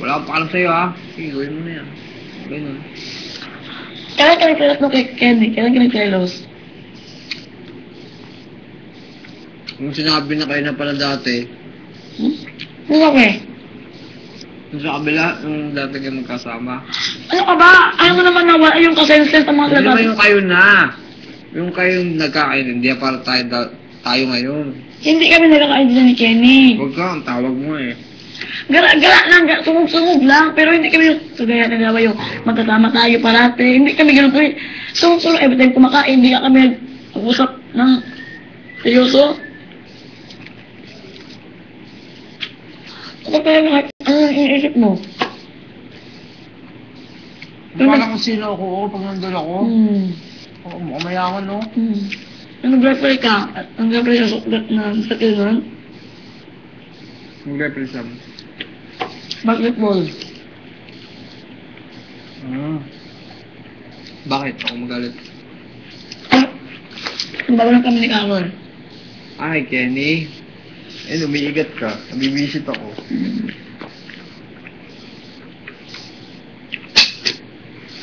Wala akong pakalam sa'yo, ha? Sige, gawin mo na yan. Ganun. Kailan ka nagkilos mo kay Kenny? Kailan ka nagkilos? Kung sinabi na kayo na pala dati, Ano ba? yung sa kabila, yung dati kayo magkasama. Ano ka ba? Ayaw mo naman nawala yung kasenses ng mga Hindi naman lagat. yung kayo na. Yung kayong nagkakaintindihan para tayo ngayon. Hindi kami nagkakaintindihan ni Kenny. Huwag ka, ang tawag mo eh. Gara-gara lang, sumug-sumug lang. Pero hindi kami yung, kagaya nagawa yung magkasama tayo parate. Hindi kami ganun kami. Sumug-sumug, every time kumakain, hindi ka kami nag-usap ng seryoso. Ano kaya ano iniisip mo? Hindi ko alam kung sino ako, pag nandun ako. Oo, mukhang mayaman, no? Nag-referee ka at nag-referee sa suklat na sa kilon? Mag-represent. Basketball. Bakit ako magalit? Ang bago lang kami ni Carol. Ay, Kenny. Umiigat ka. Nabibisit ako.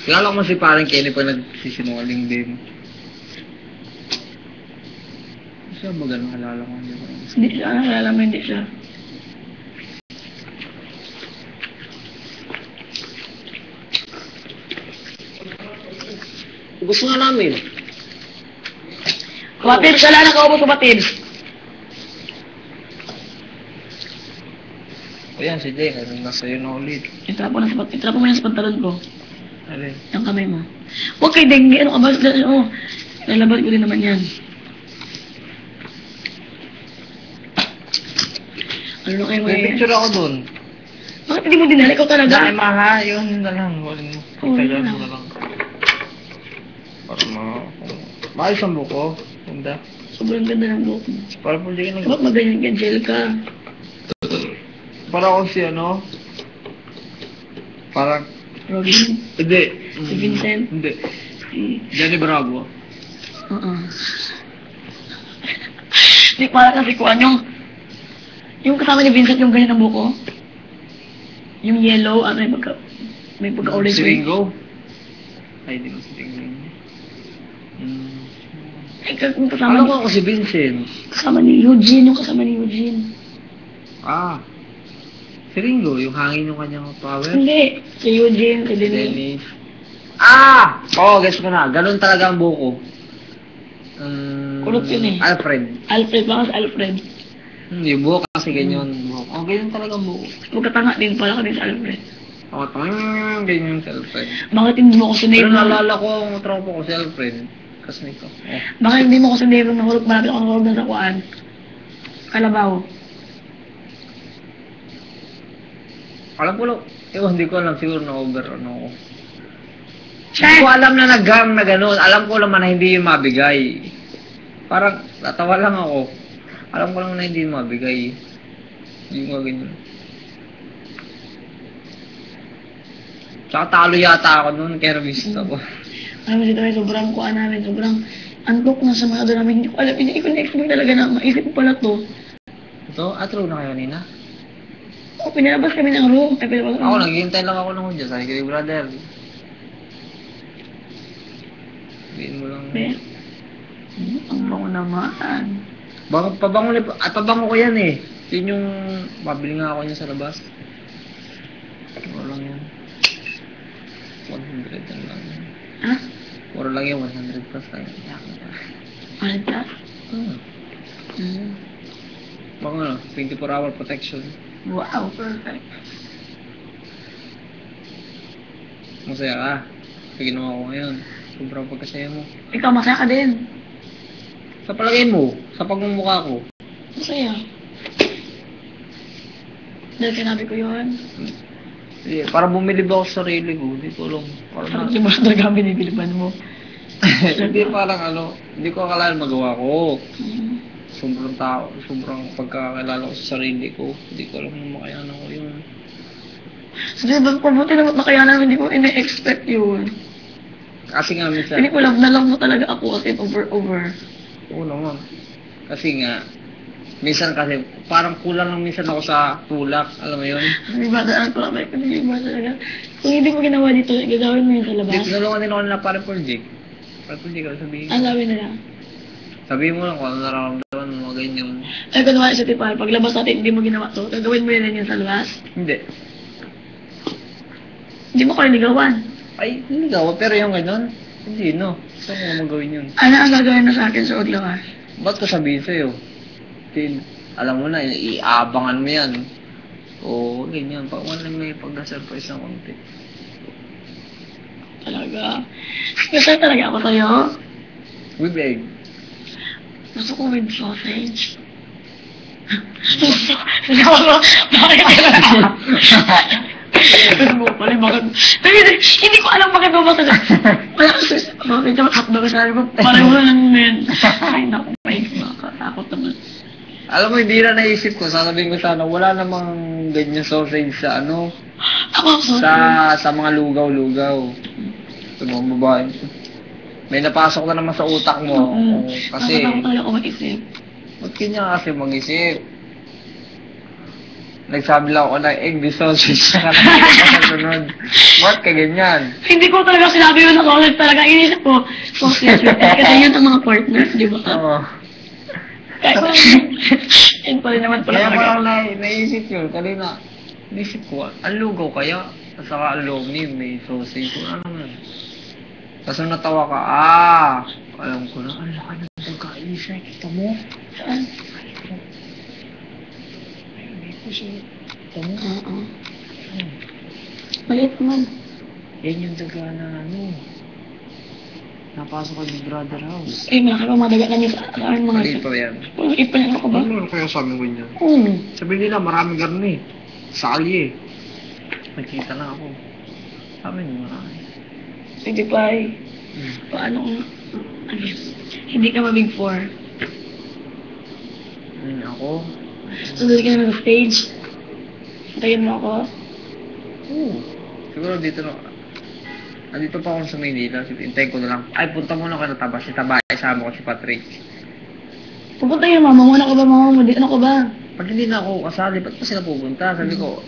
Kilala ko si parang Kenny pag nagsisinungaling din. Siya ba ganun halala ko? Hindi siya, nalala mo hindi siya. Gusto nga namin. Kapatid, sala na kaubos kapatid. Ayan, si Jay. Nasa iyo na ulit. Itrapo mo yan sa pantalon ko. Alin? Yung kamay mo. Huwag kay dengue, ano ka ba? Oo. Lalabat ko din naman yan. Ano na kayo May picture ako dun. Bakit hindi mo dinala? Ikaw talaga. Dahil maha, yun na lang. Huling mo. Oo, yun Tagal lang. mo na lang. Para maayos ang buko. Ganda. Sobrang ganda ng buhok mo. Para po di ka nag... Bakit maganyan ka, gel ka? Para ako si ano? Parang... Robin? Hindi. Si Vincent? Hindi. Si... Johnny Bravo. Oo. Hindi para kasi kuhan yung kasama ni Vincent yung ganyan ng buko. Yung yellow at may pagka-orange. Si Ringo? Ay, di mo si Ringo. Ay, kung kasama Alam ko ako si Vincent. kasama ni Eugene, yung kasama ni Eugene. Ah. Si Ringo, yung hangin yung kanyang power. Hindi. Si Eugene, si Dennis. Dennis. Ah! Oo, guess ko na. Ganun talaga ang buko. Kulot yun eh. Alfred. Alfred, baka si Alfred. Yung buko kasi ganyan. Buko. Oh, ganyan talaga ang buko. Magkatanga din pala ka din sa Alfred. Oo, ganyan si Alfred. Bakit hindi mo ko Pero sinave na... naalala ko ang tropo ko si Alfred. Kasi ko. Oh. Bakit hindi mo ko sinave na hulog? Malapit ako hulog na sa kuhaan. Kalabaw. Alam ko lang. Hindi ko alam. Siguro na over ano ko. Siya! Hindi ko alam na nag-gam na gano'n. Alam ko naman na hindi yung mabigay. Parang natawa lang ako. Alam ko lang na hindi yung mabigay. Hindi ko ganyan. Tsaka talo yata ako noon. Kaya na-visit ako. Alam mo dito ay sobrang kuhaan namin. Sobrang antok na sa mga namin. Hindi ko alam. Hindi ko na-expect talaga na maisip ko pala to. Ito? True na kayo kanina? Oo, pinalabas kami ng room. Ay, pinalabas Ako, naghihintay lang ako ng dyan. Sabi ko, brother. Sabihin mo lang. Be. Ang bango naman. Pabango ko yan eh. Yun yung, mabili nga ako niya sa labas. Mura lang yan. 100 lang yan. Ha? Mura lang yan, 100 plus lang yan. Ano ka? Baka ano, 24-hour protection. Wow, perfect. Masaya ka. Sa ginawa ko ngayon. Sobrang pagkasaya mo. Ikaw, masaya ka din. Sa palagay mo, sa pagmumukha ko. Masaya. Dahil sinabi ko yun. Para bumilib ako sa sarili ko. Hindi ko alam. Parang di ba talaga binibiliban mo? Hindi parang ano, hindi ko akala magawa ko. Mm. Sobrang tao, sobrang pagkakilala ko sa sarili ko. Hindi ko alam na makayanan ko yun. So, diba, pabuti naman makayanan, hindi ko ina-expect yun. Kasi nga minsan, Hindi ko love na love mo talaga ako as in over. oo naman. Kasi nga, Minsan kasi, parang kulang lang minsan ako sa tulak. Alam mo yun? May bata ako, may pinag-iba talaga. Kung hindi mo ginawa dito, gagawin mo yun sa labas. Tinulungan din ako nila para project. Para project, sabihin Ang sabi nila. Sabihin mo lang kung ano nararamdaman mo, mga ganyan. Ay, kunwari sa tipal, paglabas natin, hindi mo ginawa to, gagawin mo yun sa labas. Hindi. Hindi mo ko niligawan. Ay, hindi daw. Pero yung ganun, hindi, no. Saan mo magawin yun? Ano ang gagawin mo sa akin sa paglabas? Ba't ko sabihin sa'yo? Alam mo na, iaabangan mo yan. Oo, ganyan. Pag wala may pagka-surprise ng konti. Talaga. Gusto talaga ako sa'yo. With egg. Gusto ko with sausage. Gusto ko, bakit ka na? Gusto mo pala, bakit? Pero hindi ko alam bakit mo bakit. Wala kasi, bakit ka hotdog sabi ko, pareho lang men. Ay, naku, may makatakot naman. Alam mo, hindi na naisip ko. Sasabihin ko sana, wala namang ganyan sausage sa ano. Ako, Sa mga lugaw-lugaw. Sa mga babae. May napasok na naman sa utak mo. Kasi, nakatakot talaga ako mag-isip. ba't kanya kasi mag-isip? Nagsabi lang ako ng egg with sausage na kasunod. Ba't ka ganyan? Hindi ko talaga sinabi yun na sausage talaga. Inisip ko, sausage with egg. Kasi yun ang mga partners, di ba? Oo. Yun pa rin naman pala Kaya ko talaga. lang naisip yun. Kanina, naisip ko, ang lugaw kaya? At saka ang lomi, may sausage. Ano naman? Tapos nung natawa ka, alam ko na, ang laki ng pagkaisa. Kita mo? Saan? Ay, hindi ko siya. Kita mo? Oo. Maliit man. Yan yung daga na ano. Napasok ka ng brother house. Eh, malaki pa mga daga na niya sa mga... Maliit pa yan. Maliit pa niya ako ba? Ano kaya sabi ko niya? Oo. Sabi nila, maraming ganun eh. Sali eh. Nakita na ako. Sabi niya, marami. Sige pa eh. Paano kung... Ano, hindi ka ma-big four. Ako? Sunod ka na ng stage. Tayin mo ako. Oo. Siguro dito na. Nandito pa ako sa Maynila. Hintayin ko na lang. Ay, punta muna ka na Taba. Si Taba, isama ko si Patrick. Pupunta yun, mama mo. Ano ka ba, mama mo? Ano ka ba? Pag hindi na ako kasali, ba't pa sila pupunta? Sabi ko,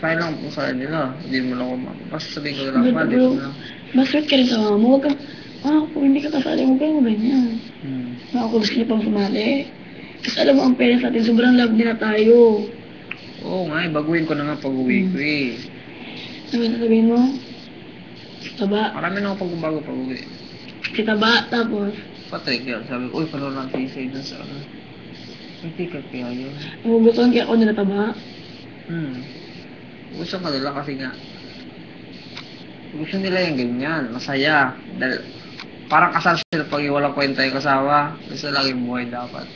sayang lang kung saan nila. Hindi mo lang ako basta sabihin ko na lang, pa, dito na lang. Basket ka rin sa mama mo. Huwag kang... kung hindi ka kasali, huwag kang ganyan. Ako gusto niya pang sumali. Kasi alam mo, ang parents natin, sobrang love nila tayo. Oo nga, baguhin ko na nga pag-uwi ko eh. Ano na sabihin mo? Taba. Marami na ako pag-uwi. Si Taba, tapos... Patrick yan, sabi ko, uy, panood lang sisay dun sa ano. May ticket kaya yun. Nagugustuhan kaya ako nila Taba. Gusto ka nila kasi nga, gusto nila yung ganyan, masaya. Dahil, parang kasal sila pag walang kwenta yung kasawa. Gusto lang yung buhay dapat.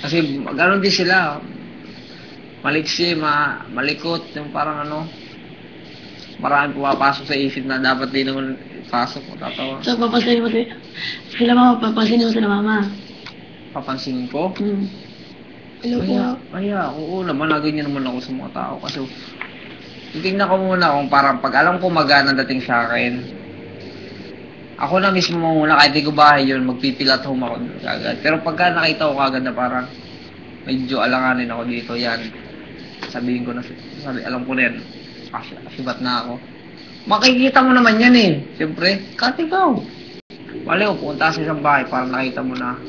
Kasi, gano'n din sila. Maliksi, malikot, yung parang ano, maraming pumapasok sa isip na dapat din naman pasok mo, tatawa. So, papansinin mo sila mama, papansinin mo sila mama. Papansinin ko? Hello po. Oo naman, naganyan naman ako sa mga tao. Kasi, titignan ko muna kung parang pag alam ko magana dating sa akin, ako na mismo muna, kahit di ko bahay yun, magpipilat home ako agad. Pero pagka nakita ko agad na parang medyo alanganin ako dito, yan. Sabihin ko na, alam ko na yan. Asibat na ako. Makikita mo naman yan eh. Siyempre, kahit ikaw. Wala ko, punta sa isang bahay, parang nakita mo na.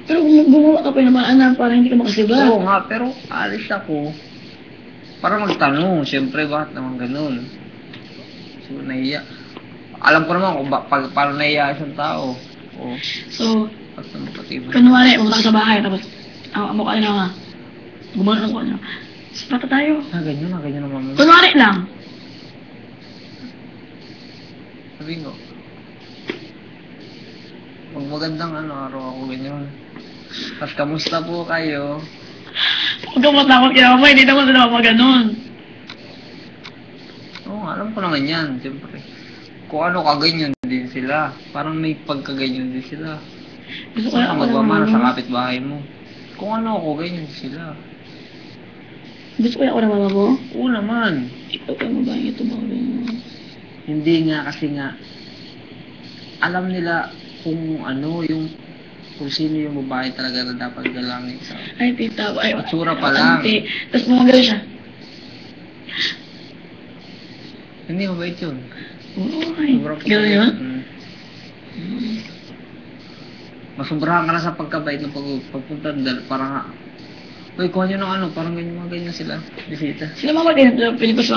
Pero kung gumawa ka pa naman, parang hindi ka makasiba. Oo nga, pero alis ako. Para magtanong, siyempre, bakit naman ganun? So, nahiya. Alam ko naman kung paano nahiya isang tao. Oo. So, At napatiba. kunwari, pumunta ka sa bahay, tapos, amo ka na nga. Gumawa ko na. Bata tayo. Ganyan naman. Kunwari lang. Sabihin ko, pag magandang araw ako ganyan. Tapos kamusta po kayo? Huwag kang matakot kaya mama, hindi naman sila maganon. Oo, alam ko naman yan, siyempre. Kung ano kaganyan din sila. Parang may pagkaganyan din sila. Gusto ko Saan ka ako magmamana sa naman. kapitbahay mo? Kung ano ako, ganyan sila. Gusto ko ako na mama mo. Oo naman. Ikaw kayo mabahay ito ba? Hindi nga kasi nga, alam nila kung ano yung kung sino yung babae talaga na dapat galangin sa... Ay, tita. Ay, Itsura pa lang. ante. Tapos mga gano'n siya. Hindi, mabait yun. Oo, ay. Sobrang Gano'n yun? Masobrahan ka na sa pagkabait ng pagpunta dahil parang nga, uy, kuha nyo ng ano, parang ganyan mga ganyan sila. Bisita. Sila mga din, Pilipas